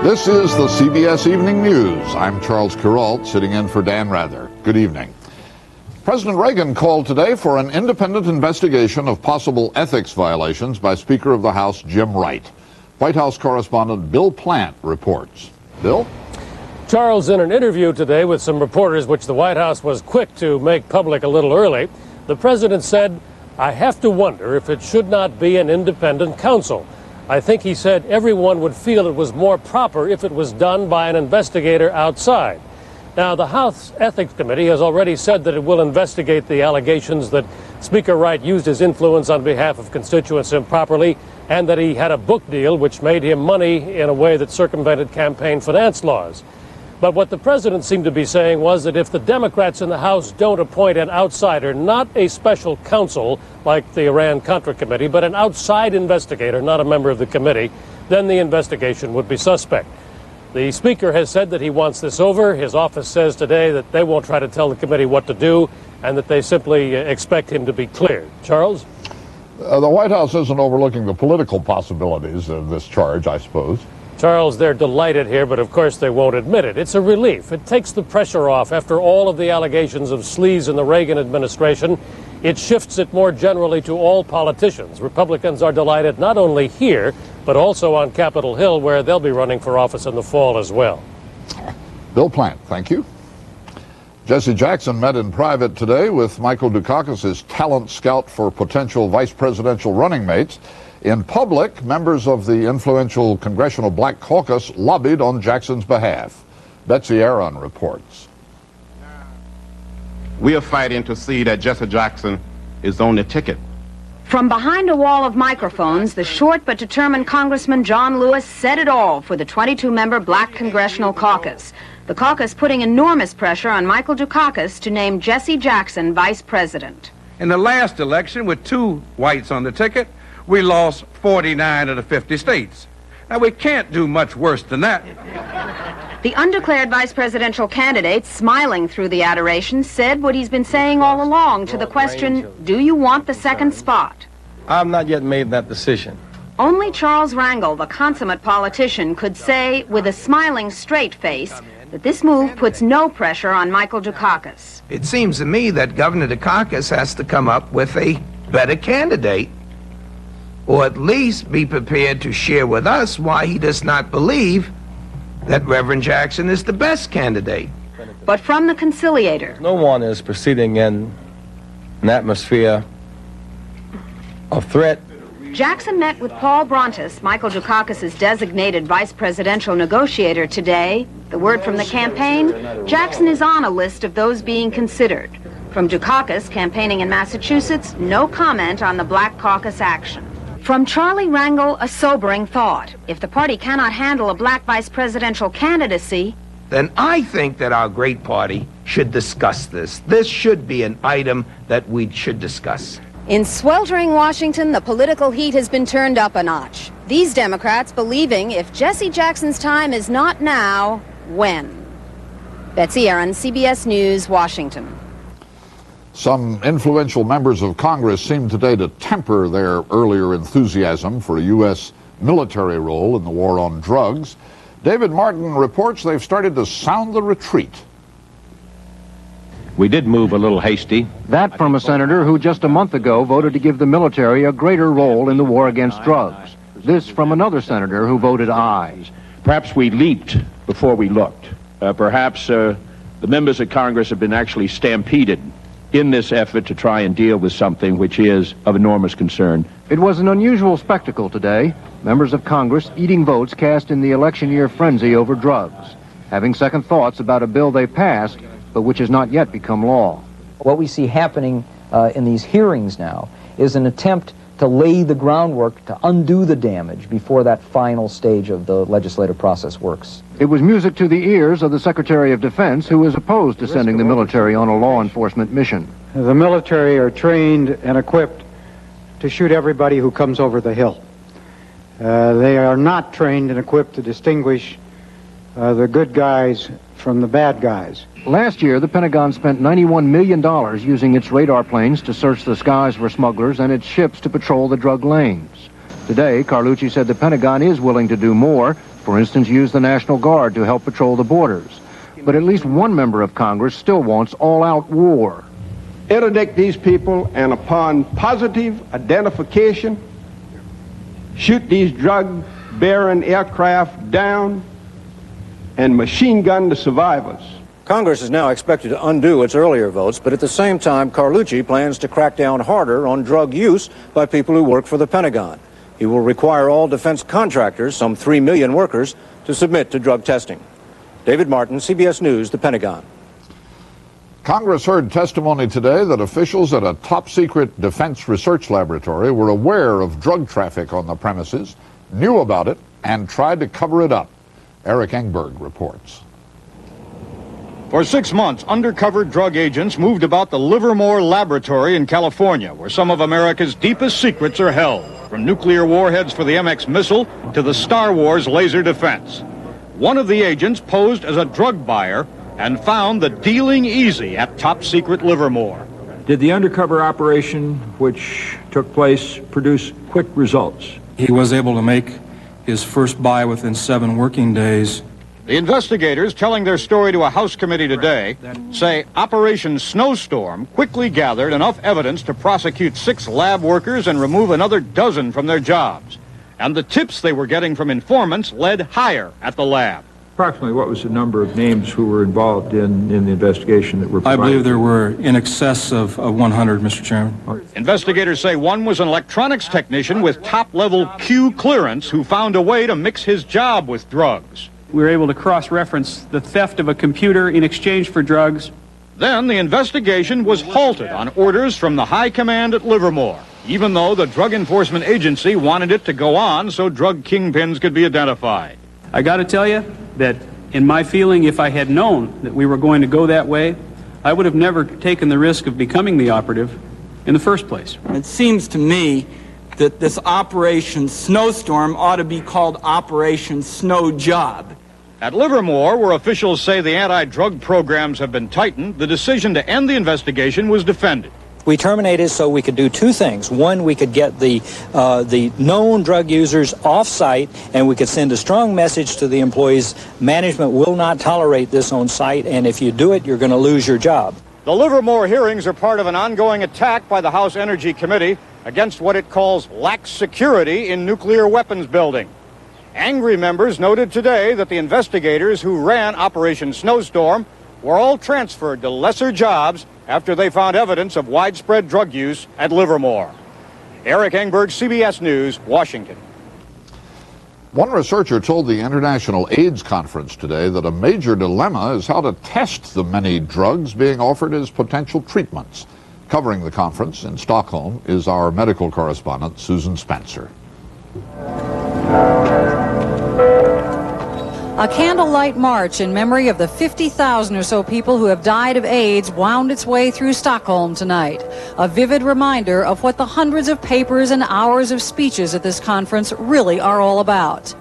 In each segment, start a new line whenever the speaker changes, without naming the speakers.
This is the CBS Evening News. I'm Charles Kuralt, sitting in for Dan Rather. Good evening. President Reagan called today for an independent investigation of possible ethics violations by Speaker of the House Jim Wright. White House correspondent Bill Plant reports. Bill?
Charles, in an interview today with some reporters, which the White House was quick to make public a little early, the president said, "I have to wonder if it should not be an independent counsel. I think," he said, "everyone would feel it was more proper if it was done by an investigator outside." Now, the House Ethics Committee has already said that it will investigate the allegations that Speaker Wright used his influence on behalf of constituents improperly and that he had a book deal which made him money in a way that circumvented campaign finance laws. But what the president seemed to be saying was that if the Democrats in the House don't appoint an outsider, not a special counsel like the Iran-Contra Committee, but an outside investigator, not a member of the committee, then the investigation would be suspect. The Speaker has said that he wants this over. His office says today that they won't try to tell the committee what to do and that they simply expect him to be cleared. Charles?
The White House isn't overlooking the political possibilities of this charge, I suppose.
Charles, they're delighted here, but of course they won't admit it. It's a relief. It takes the pressure off after all of the allegations of sleaze in the Reagan administration. It shifts it more generally to all politicians. Republicans are delighted not only here, but also on Capitol Hill, where they'll be running for office in the fall as well.
Bill Plant, thank you. Jesse Jackson met in private today with Michael Dukakis' talent scout for potential vice presidential running mates. In public, members of the influential Congressional Black Caucus lobbied on Jackson's behalf. Betsy Aaron reports.
We are fighting to see that Jesse Jackson is on the ticket.
From behind a wall of microphones, the short but determined Congressman John Lewis said it all for the 22-member Black Congressional Caucus. The caucus putting enormous pressure on Michael Dukakis to name Jesse Jackson vice president.
In the last election, with two whites on the ticket, we lost 49 of the 50 states. Now, we can't do much worse than that.
The undeclared vice presidential candidate, smiling through the adoration, said what he's been saying all along to the question, do you want the second spot?
I've not yet made that decision.
Only Charles Rangel, the consummate politician, could say with a smiling straight face that this move puts no pressure on Michael Dukakis.
It seems to me that Governor Dukakis has to come up with a better candidate, or at least be prepared to share with us why he does not believe that Reverend Jackson is the best candidate.
But from the conciliator,
No one is proceeding in an atmosphere of threat.
Jackson met with Paul Brontis, Michael Dukakis' designated vice presidential negotiator, today. The word from the campaign, Jackson is on a list of those being considered. From Dukakis, campaigning in Massachusetts, no comment on the Black Caucus action. From Charlie Rangel, a sobering thought. If the party cannot handle a black vice presidential candidacy,
Then I think that our great party should discuss this. This should be an item that we should discuss.
in sweltering Washington, the political heat has been turned up a notch. These Democrats believing if Jesse Jackson's time is not now, when? Betsy Aaron, CBS News, Washington.
Some influential members of Congress seem today to temper their earlier enthusiasm for a U.S. military role in the war on drugs. David Martin reports they've started to sound the retreat.
We did move a little hasty.
That from a senator who just a month ago voted to give the military a greater role in the war against drugs. This from another senator who voted aye.
Perhaps we leaped before we looked. Perhaps the members of Congress have been actually stampeded in this effort to try and deal with something which is of enormous concern.
It was an unusual spectacle today. Members of Congress eating votes cast in the election year frenzy over drugs, having second thoughts about a bill they passed, but which has not yet become law.
What we see happening in these hearings now is an attempt to lay the groundwork to undo the damage before that final stage of the legislative process works.
It was music to the ears of the Secretary of Defense, who is opposed to sending the military on a law enforcement mission.
The military are trained and equipped to shoot everybody who comes over the hill. They are not trained and equipped to distinguish the good guys from the bad guys.
Last year, the Pentagon spent $91 million using its radar planes to search the skies for smugglers and its ships to patrol the drug lanes. Today, Carlucci said the Pentagon is willing to do more. for instance, use the National Guard to help patrol the borders. But at least one member of Congress still wants all-out war.
Interdict these people, and upon positive identification, shoot these drug-bearing aircraft down and machine gun the survivors.
Congress is now expected to undo its earlier votes, but at the same time, Carlucci plans to crack down harder on drug use by people who work for the Pentagon. He will require all defense contractors, some 3 million workers, to submit to drug testing. David Martin, CBS News, the Pentagon.
Congress heard testimony today that officials at a top-secret defense research laboratory were aware of drug traffic on the premises, knew about it, and tried to cover it up. Eric Engberg reports.
For 6 months, undercover drug agents moved about the Livermore Laboratory in California, where some of America's deepest secrets are held, from nuclear warheads for the MX missile to the Star Wars laser defense. One of the agents posed as a drug buyer and found the dealing easy at top-secret Livermore.
Did the undercover operation, which took place, produce quick results?
He was able to make his first buy within 7 working days.
The investigators, telling their story to a House committee today, say Operation Snowstorm quickly gathered enough evidence to prosecute 6 lab workers and remove another dozen from their jobs. And the tips they were getting from informants led higher at the lab.
Approximately what was the number of names who were involved in the investigation that were provided?
I believe there were in excess of 100, Mr. Chairman.
Investigators say one was an electronics technician with top-level Q clearance who found a way to mix his job with drugs.
We were able to cross-reference the theft of a computer in exchange for drugs.
Then the investigation was halted on orders from the high command at Livermore, even though the Drug Enforcement Agency wanted it to go on so drug kingpins could be identified.
I got to tell you that in my feeling, if I had known that we were going to go that way, I would have never taken the risk of becoming the operative in the first place.
It seems to me that this Operation Snowstorm ought to be called Operation Snow Job.
At Livermore, where officials say the anti-drug programs have been tightened, the decision to end the investigation was defended.
We terminated so we could do 2 things. One, we could get the known drug users off-site, and we could send a strong message to the employees, management will not tolerate this on site, and if you do it, you're going to lose your job.
The Livermore hearings are part of an ongoing attack by the House Energy Committee against what it calls lax security in nuclear weapons building. Angry members noted today that the investigators who ran Operation Snowstorm were all transferred to lesser jobs after they found evidence of widespread drug use at Livermore. Eric Engberg, CBS News, Washington.
One researcher told the International AIDS Conference today that a major dilemma is how to test the many drugs being offered as potential treatments. Covering the conference in Stockholm is our medical correspondent, Susan Spencer.
A candlelight march in memory of the 50,000 or so people who have died of AIDS wound its way through Stockholm tonight. A vivid reminder of what the hundreds of papers and hours of speeches at this conference really are all about.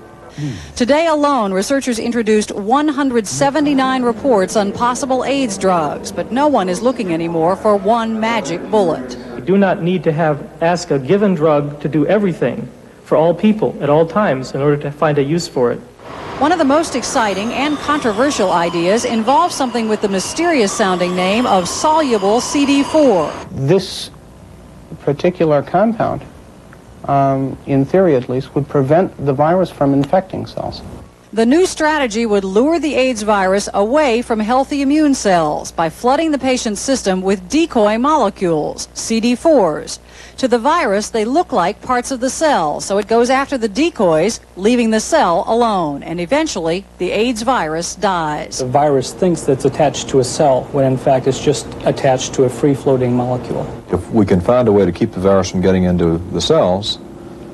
Today alone, researchers introduced 179 reports on possible AIDS drugs, but no one is looking anymore for one magic bullet.
We do not need to ask a given drug to do everything for all people at all times in order to find a use for it.
One of the most exciting and controversial ideas involves something with the mysterious-sounding name of soluble CD4.
This particular compound, in theory at least, would prevent the virus from infecting cells.
The new strategy would lure the AIDS virus away from healthy immune cells by flooding the patient's system with decoy molecules, CD4s. To the virus, they look like parts of the cell, so it goes after the decoys, leaving the cell alone, and eventually the AIDS virus dies.
The virus thinks that it's attached to a cell, when in fact it's just attached to a free-floating molecule.
If we can find a way to keep the virus from getting into the cells,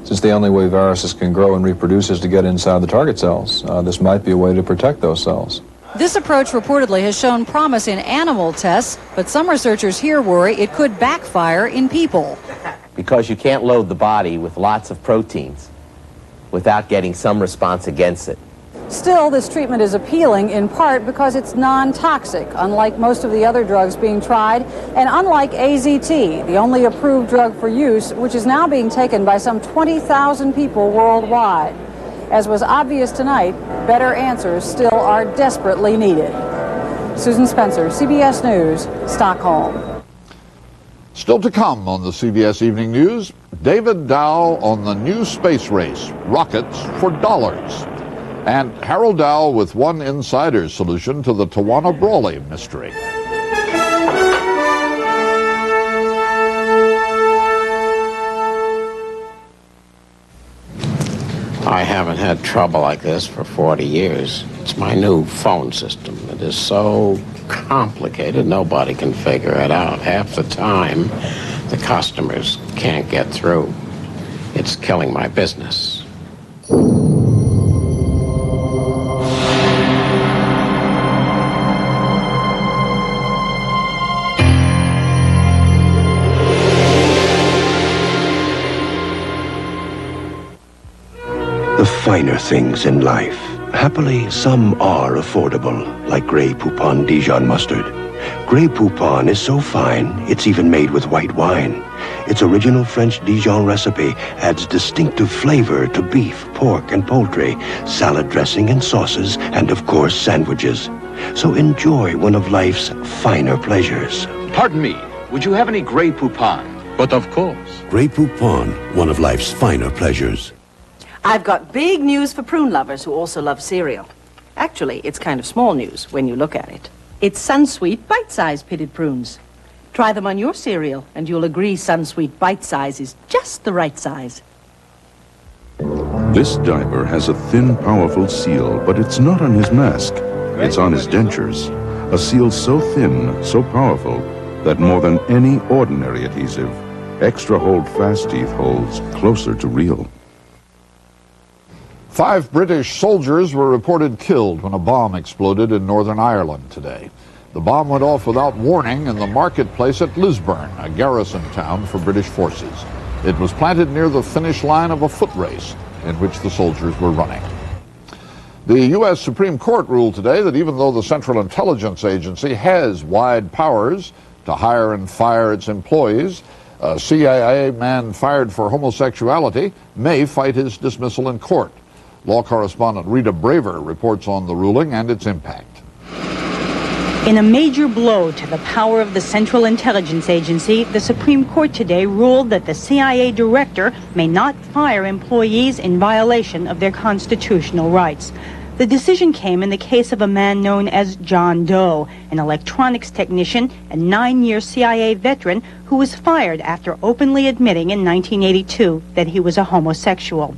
since the only way viruses can grow and reproduce is to get inside the target cells, this might be a way to protect those cells.
This approach reportedly has shown promise in animal tests, but some researchers here worry it could backfire in people.
Because you can't load the body with lots of proteins without getting some response against it.
Still, this treatment is appealing in part because it's non-toxic, unlike most of the other drugs being tried, and unlike AZT, the only approved drug for use, which is now being taken by some 20,000 people worldwide. As was obvious tonight, better answers still are desperately needed. Susan Spencer, CBS News, Stockholm.
Still to come on the CBS Evening News, David Dow on the new space race, rockets for dollars. And Harold Dow with one insider's solution to the Tawana Brawley mystery.
I haven't had trouble like this for 40 years. It's my new phone system. It is so complicated, nobody can figure it out. Half the time, the customers can't get through. It's killing my business.
The finer things in life. Happily, some are affordable, like Grey Poupon Dijon mustard. Grey Poupon is so fine, it's even made with white wine. Its original French Dijon recipe adds distinctive flavor to beef, pork, and poultry, salad dressing and sauces, and of course, sandwiches. So enjoy one of life's finer pleasures.
Pardon me, would you have any Grey Poupon? But of course.
Grey Poupon, one of life's finer pleasures.
I've got big news for prune lovers who also love cereal. Actually, it's kind of small news when you look at it. It's Sunsweet bite-sized pitted prunes. Try them on your cereal, and you'll agree Sunsweet bite-size is just the right size.
This diver has a thin, powerful seal, but it's not on his mask. It's on his dentures. A seal so thin, so powerful, that more than any ordinary adhesive, Extra Hold Fast Teeth holds closer to real.
5 British soldiers were reported killed when a bomb exploded in Northern Ireland today. The bomb went off without warning in the marketplace at Lisburn, a garrison town for British forces. It was planted near the finish line of a foot race in which the soldiers were running. The U.S. Supreme Court ruled today that even though the Central Intelligence Agency has wide powers to hire and fire its employees, a CIA man fired for homosexuality may fight his dismissal in court. Law correspondent Rita Braver reports on the ruling and its impact.
In a major blow to the power of the Central Intelligence Agency, the Supreme Court today ruled that the CIA director may not fire employees in violation of their constitutional rights. The decision came in the case of a man known as John Doe, an electronics technician and 9-year CIA veteran who was fired after openly admitting in 1982 that he was a homosexual.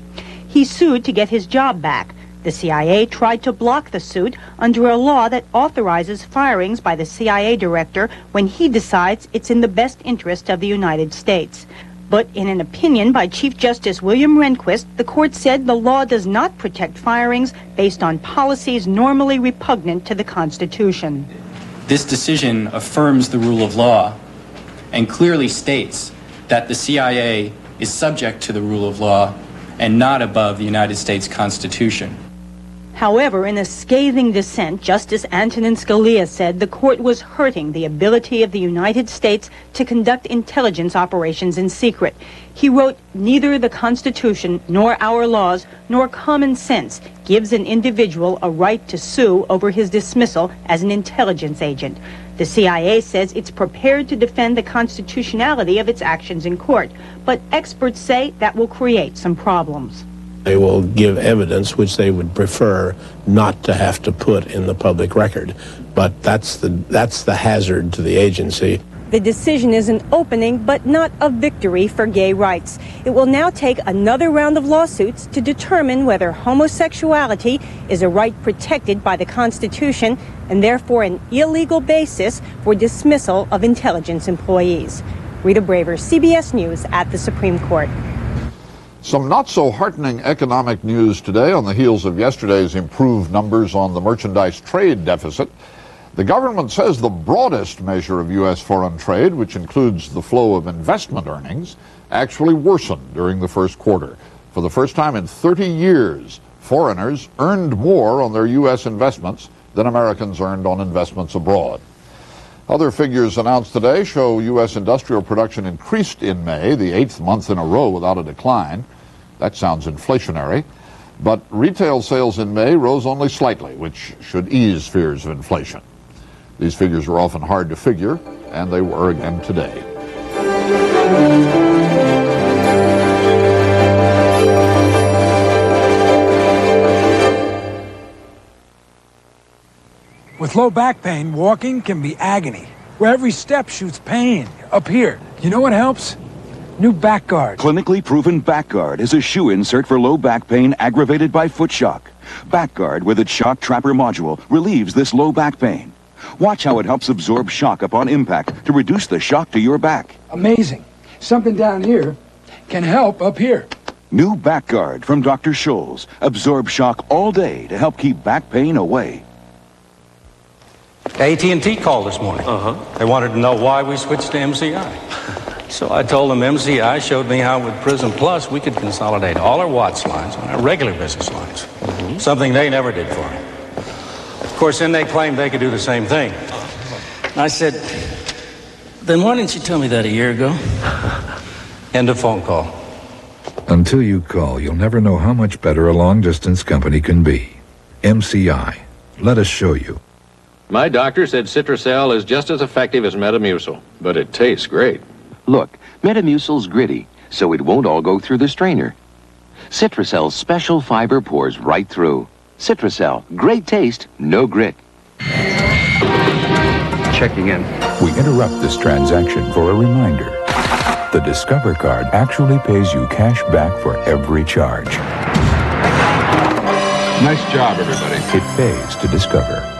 He sued to get his job back. The CIA tried to block the suit under a law that authorizes firings by the CIA director when he decides it's in the best interest of the United States. But in an opinion by Chief Justice William Rehnquist, the court said the law does not protect firings based on policies normally repugnant to the Constitution.
This decision affirms the rule of law and clearly states that the CIA is subject to the rule of law and not above the United States Constitution.
However, in a scathing dissent, Justice Antonin Scalia said the court was hurting the ability of the United States to conduct intelligence operations in secret. He wrote, "Neither the Constitution nor our laws nor common sense gives an individual a right to sue over his dismissal as an intelligence agent." The CIA says it's prepared to defend the constitutionality of its actions in court, but experts say that will create some problems.
They will give evidence which they would prefer not to have to put in the public record. But that's the hazard to the agency.
The decision is an opening, but not a victory for gay rights. It will now take another round of lawsuits to determine whether homosexuality is a right protected by the Constitution and therefore an illegal basis for dismissal of intelligence employees. Rita Braver, CBS News at the Supreme Court.
Some not-so-heartening economic news today on the heels of yesterday's improved numbers on the merchandise trade deficit. The government says the broadest measure of U.S. foreign trade, which includes the flow of investment earnings, actually worsened during the first quarter. For the first time in 30 years, foreigners earned more on their U.S. investments than Americans earned on investments abroad. Other figures announced today show U.S. industrial production increased in May, the 8th month in a row without a decline. That sounds inflationary. But retail sales in May rose only slightly, which should ease fears of inflation. These figures are often hard to figure, and they were again today.
With low back pain, walking can be agony, where every step shoots pain. Up here, you know what helps? New back guard.
Clinically proven back guard is a shoe insert for low back pain aggravated by foot shock. Back guard with its shock trapper module relieves this low back pain. Watch how it helps absorb shock upon impact to reduce the shock to your back.
Amazing. Something down here can help up here.
New back guard from Dr. Scholl's. Absorb shock all day to help keep back pain away.
AT&T called this morning. They wanted to know why we switched to MCI. So I told them MCI showed me how with Prism Plus we could consolidate all our Watts lines on our regular business lines. Something they never did for me. Of course, then they claimed they could do the same thing. I said, then why didn't you tell me that a year ago? End of phone call.
Until you call, you'll never know how much better a long-distance company can be. MCI. Let us show you.
My doctor said Citracel is just as effective as Metamucil, but it tastes great.
Look, Metamucil's gritty, so it won't all go through the strainer. Citracel's special fiber pours right through. Citracel, great taste, no grit.
Checking in. We interrupt this transaction for a reminder. The Discover card actually pays you cash back for every charge.
Nice job, everybody.
It pays to Discover.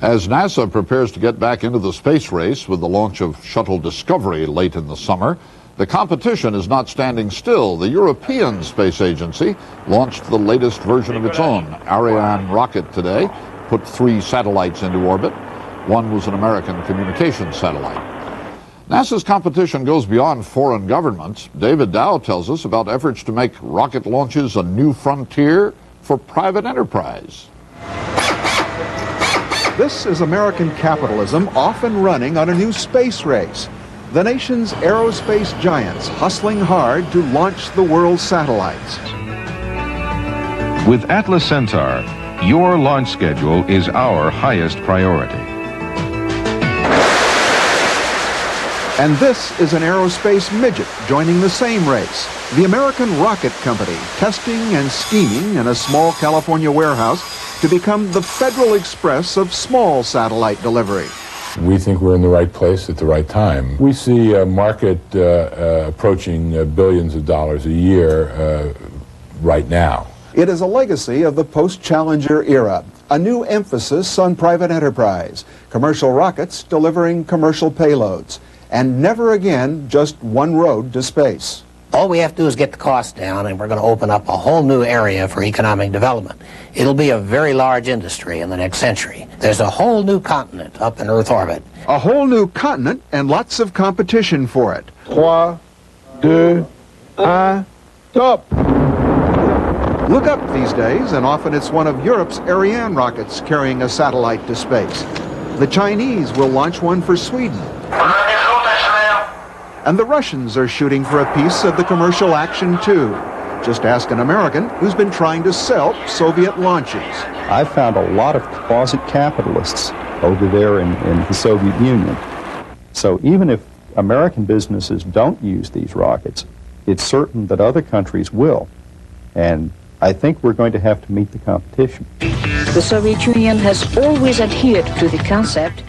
As NASA prepares to get back into the space race with the launch of Shuttle Discovery late in the summer, the competition is not standing still. The European Space Agency launched the latest version of its own Ariane rocket today, put 3 satellites into orbit. One was an American communications satellite. NASA's competition goes beyond foreign governments. David Dow tells us about efforts to make rocket launches a new frontier for private enterprise.
This is American capitalism off and running on a new space race. The nation's aerospace giants hustling hard to launch the world's satellites.
With Atlas Centaur, your launch schedule is our highest priority.
And this is an aerospace midget joining the same race. The American Rocket Company, testing and scheming in a small California warehouse to become the Federal Express of small satellite delivery.
We think we're in the right place at the right time. We see a market approaching billions of dollars a year right now.
It is a legacy of the post-Challenger era, a new emphasis on private enterprise, commercial rockets delivering commercial payloads, and never again just one road to space.
All we have to do is get the cost down, and we're going to open up a whole new area for economic development. It'll be a very large industry in the next century. There's a whole new continent up in Earth orbit.
A whole new continent and lots of competition for it. 3, 2, 1, top! Look up these days, and often it's one of Europe's Ariane rockets carrying a satellite to space. The Chinese will launch one for Sweden. And the Russians are shooting for a piece of the commercial action, too. Just ask an American who's been trying to sell Soviet launches.
I've found a lot of closet capitalists over there in the Soviet Union. So even if American businesses don't use these rockets, it's certain that other countries will. And I think we're going to have to meet the competition.
The Soviet Union has always adhered to the concept.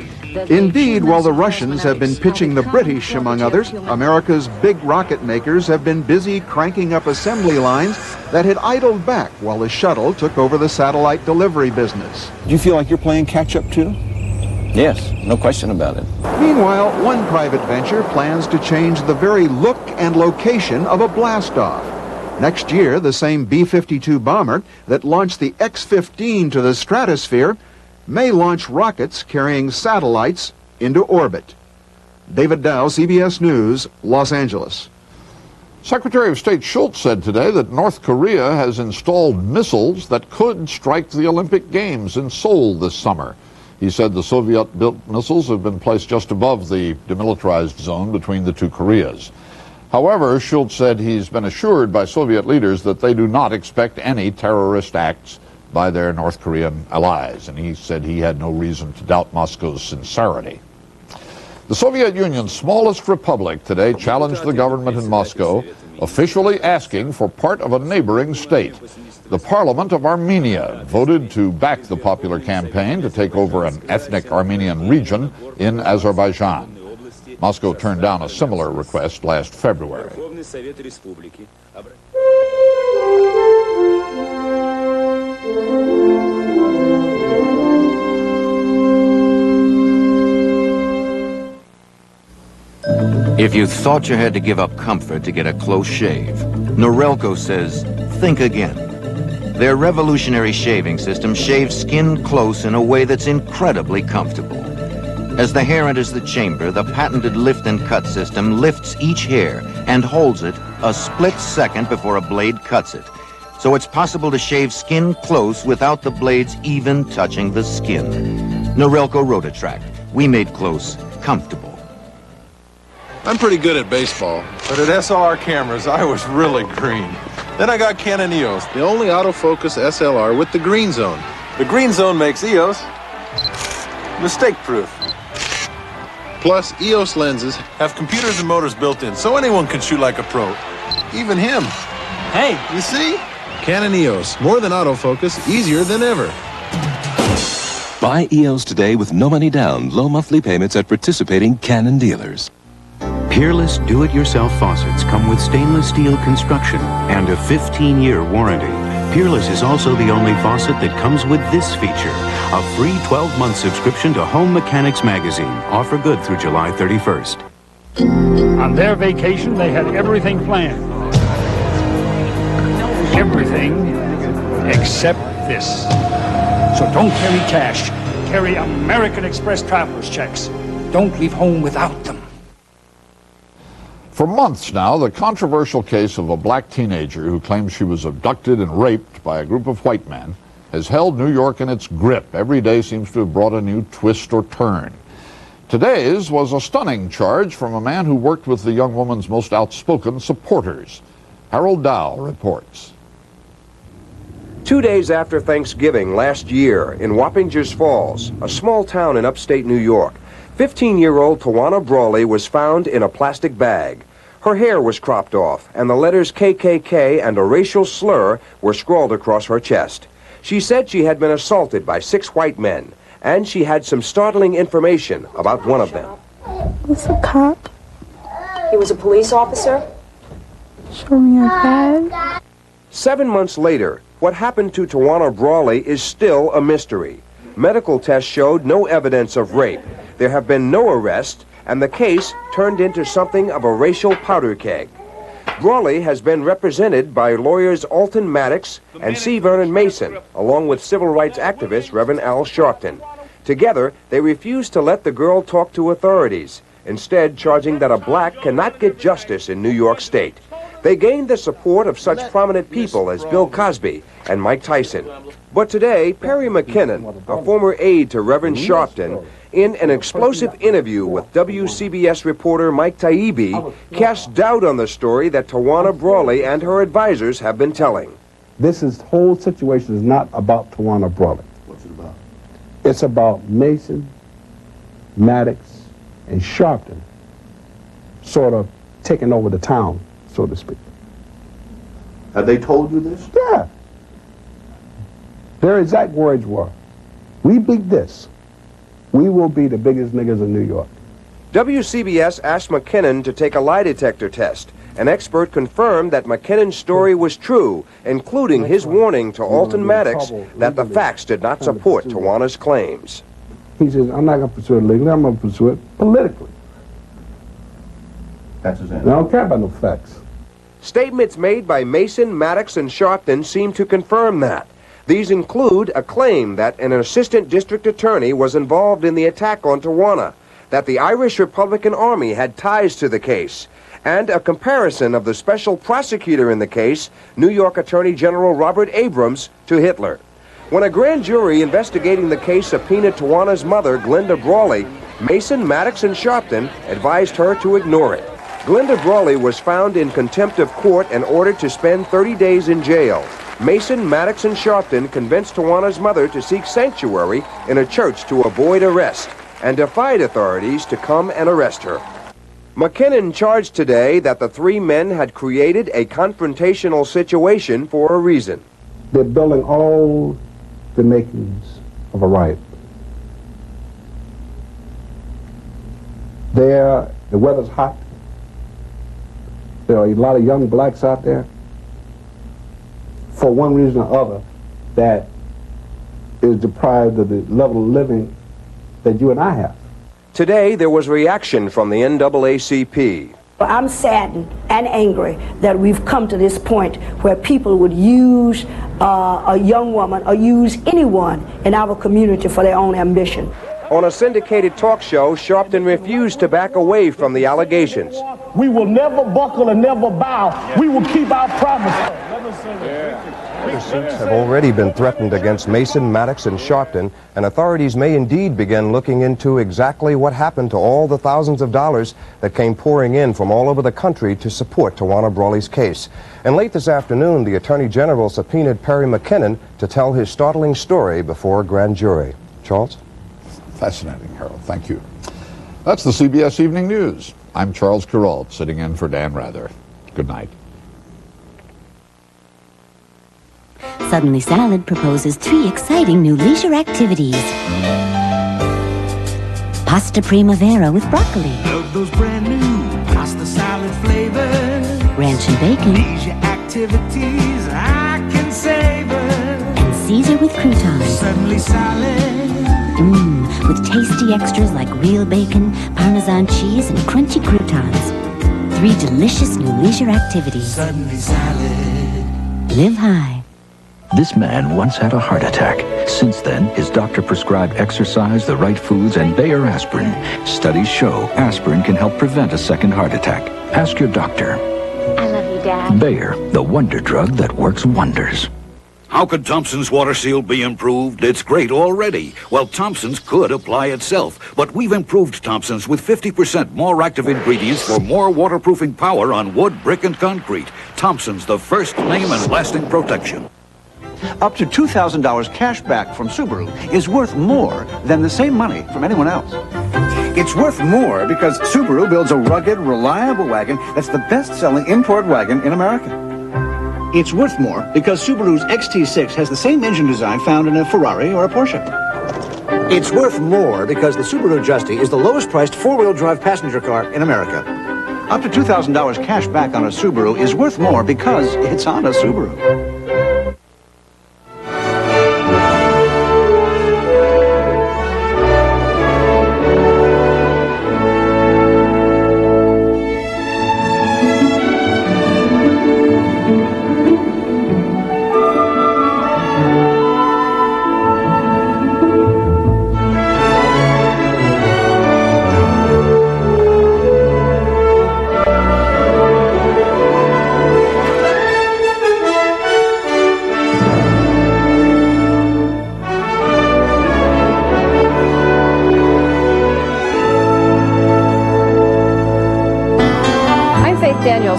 Indeed, while the Russians have been pitching the British, among others, America's big rocket makers have been busy cranking up assembly lines that had idled back while the shuttle took over the satellite delivery business.
Do you feel like you're playing catch-up too? Yes, no question about it.
Meanwhile, one private venture plans to change the very look and location of a blastoff. Next year, the same B-52 bomber that launched the X-15 to the stratosphere may launch rockets carrying satellites into orbit. David Dow, CBS News, Los Angeles.
Secretary of State Schultz said today that North Korea has installed missiles that could strike the Olympic Games in Seoul this summer. He said the Soviet-built missiles have been placed just above the demilitarized zone between the two Koreas. However, Schultz said he's been assured by Soviet leaders that they do not expect any terrorist acts by their North Korean allies, and he said he had no reason to doubt Moscow's sincerity. The Soviet Union's smallest republic today challenged the government in Moscow, officially asking for part of a neighboring state. The Parliament of Armenia voted to back the popular campaign to take over an ethnic Armenian region in Azerbaijan. Moscow turned down a similar request last February.
If you thought you had to give up comfort to get a close shave, Norelco says, think again. Their revolutionary shaving system shaves skin close in a way that's incredibly comfortable. As the hair enters the chamber, the patented lift and cut system lifts each hair and holds it a split second before a blade cuts it. So it's possible to shave skin close without the blades even touching the skin. Norelco Rotatract. We made close comfortable.
I'm pretty good at baseball, but at SLR cameras, I was really green. Then I got Canon EOS, the only autofocus SLR with the green zone. The green zone makes EOS mistake-proof. Plus, EOS lenses have computers and motors built in, so anyone can shoot like a pro. Even him. Hey, you see? Canon EOS, more than autofocus, easier than ever.
Buy EOS today with no money down, low monthly payments at participating Canon dealers.
Peerless do-it-yourself faucets come with stainless steel construction and a 15-year warranty. Peerless is also the only faucet that comes with this feature, a free 12-month subscription to Home Mechanics magazine. Offer good through July 31st.
On their vacation, they had everything planned. Everything except this. So don't carry cash. Carry American Express traveler's checks. Don't leave home without them.
For months now, the controversial case of a black teenager who claims she was abducted and raped by a group of white men has held New York in its grip. Every day seems to have brought a new twist or turn. Today's was a stunning charge from a man who worked with the young woman's most outspoken supporters. Harold Dow reports.
2 days after Thanksgiving last year in Wappingers Falls, a small town in upstate New York, 15-year-old Tawana Brawley was found in a plastic bag. Her hair was cropped off, and the letters KKK and a racial slur were scrawled across her chest. She said she had been assaulted by 6 white men, and she had some startling information about one of them.
What's a cop?
He was a police officer?
Show me a bag.
7 months later, what happened to Tawana Brawley is still a mystery. Medical tests showed no evidence of rape. There have been no arrests, and the case turned into something of a racial powder keg. Brawley has been represented by lawyers Alton Maddox and C. Vernon Mason, along with civil rights activist Reverend Al Sharpton. Together, they refused to let the girl talk to authorities, instead charging that a black cannot get justice in New York State. They gained the support of such prominent people as Bill Cosby and Mike Tyson. But today, Perry McKinnon, a former aide to Reverend Sharpton, in an explosive interview with WCBS reporter Mike Taibbi, cast doubt on the story that Tawana Brawley and her advisors have been telling.
This whole situation is not about Tawana Brawley. What's it about? It's about Mason, Maddox, and Sharpton sort of taking over the town, so to speak.
Have they told you this?
Yeah. Their exact words were, we beat this. We will be the biggest niggas in New York.
WCBS asked McKinnon to take a lie detector test. An expert confirmed that McKinnon's story was true, including his warning to Alton Maddox that the facts did not support Tawana's claims.
He says, I'm not going to pursue it legally, I'm going to pursue it politically.
That's his answer.
And I don't care about no facts.
Statements made by Mason, Maddox, and Sharpton seem to confirm that. These include a claim that an assistant district attorney was involved in the attack on Tawana, that the Irish Republican Army had ties to the case, and a comparison of the special prosecutor in the case, New York Attorney General Robert Abrams, to Hitler. When a grand jury investigating the case subpoenaed Tawana's mother, Glenda Brawley, Mason, Maddox, and Sharpton advised her to ignore it. Glenda Brawley was found in contempt of court and ordered to spend 30 days in jail. Mason, Maddox, and Sharpton convinced Tawana's mother to seek sanctuary in a church to avoid arrest and defied authorities to come and arrest her. McKinnon charged today that the three men had created a confrontational situation for a reason.
They're building all the makings of a riot. The weather's hot. There are a lot of young blacks out there, for one reason or other, that is deprived of the level of living that you and I have.
Today, there was reaction from the NAACP.
I'm saddened and angry that we've come to this point where people would use a young woman or use anyone in our community for their own ambition.
On a syndicated talk show, Sharpton refused to back away from the allegations.
We will never buckle and never bow. We will keep our promise.
Other suits have already been threatened against Mason, Maddox, and Sharpton, and authorities may indeed begin looking into exactly what happened to all the thousands of dollars that came pouring in from all over the country to support Tawana Brawley's case. And late this afternoon, the Attorney General subpoenaed Perry McKinnon to tell his startling story before a grand jury. Charles?
Fascinating, Harold. Thank you. That's the CBS Evening News. I'm Charles Kuralt, sitting in for Dan Rather. Good night.
Suddenly Salad proposes 3 exciting new leisure activities. Pasta Primavera with broccoli.
Love those brand new pasta salad flavors.
Ranch and bacon.
Leisure activities I can savor.
And Caesar with croutons.
Suddenly Salad.
With tasty extras like real bacon, Parmesan cheese, and crunchy croutons. 3 delicious new leisure activities.
Suddenly Salad.
Live high.
This man once had a heart attack. Since then, his doctor prescribed exercise, the right foods, and Bayer aspirin. Studies show aspirin can help prevent a second heart attack. Ask your doctor.
I love you, Dad.
Bayer, the wonder drug that works wonders.
How could Thompson's water seal be improved? It's great already. Well, Thompson's could apply itself, but we've improved Thompson's with 50% more active ingredients for more waterproofing power on wood, brick, and concrete. Thompson's, the first name and lasting protection.
Up to $2,000 cash back from Subaru is worth more than the same money from anyone else. It's worth more because Subaru builds a rugged, reliable wagon that's the best-selling import wagon in America. It's worth more because Subaru's XT6 has the same engine design found in a Ferrari or a Porsche. It's worth more because the Subaru Justy is the lowest-priced four-wheel drive passenger car in America. Up to $2,000 cash back on a Subaru is worth more because it's on a Subaru.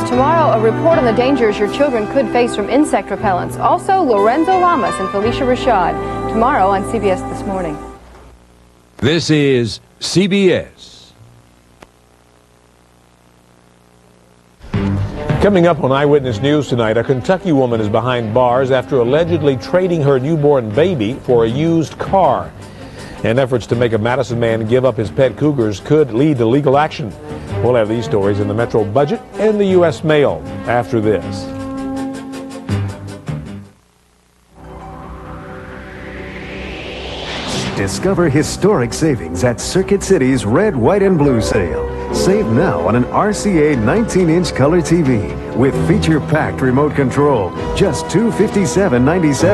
Tomorrow, a report on the dangers your children could face from insect repellents. Also, Lorenzo Lamas and Felicia Rashad. Tomorrow on CBS This Morning.
This is CBS.
Coming up on Eyewitness News tonight, a Kentucky woman is behind bars after allegedly trading her newborn baby for a used car. And efforts to make a Madison man give up his pet cougars could lead to legal action. We'll have these stories in the Metro Budget and the U.S. Mail after this.
Discover historic savings at Circuit City's Red, White, and Blue sale. Save now on an RCA 19-inch color TV with feature-packed remote control. Just $257.97.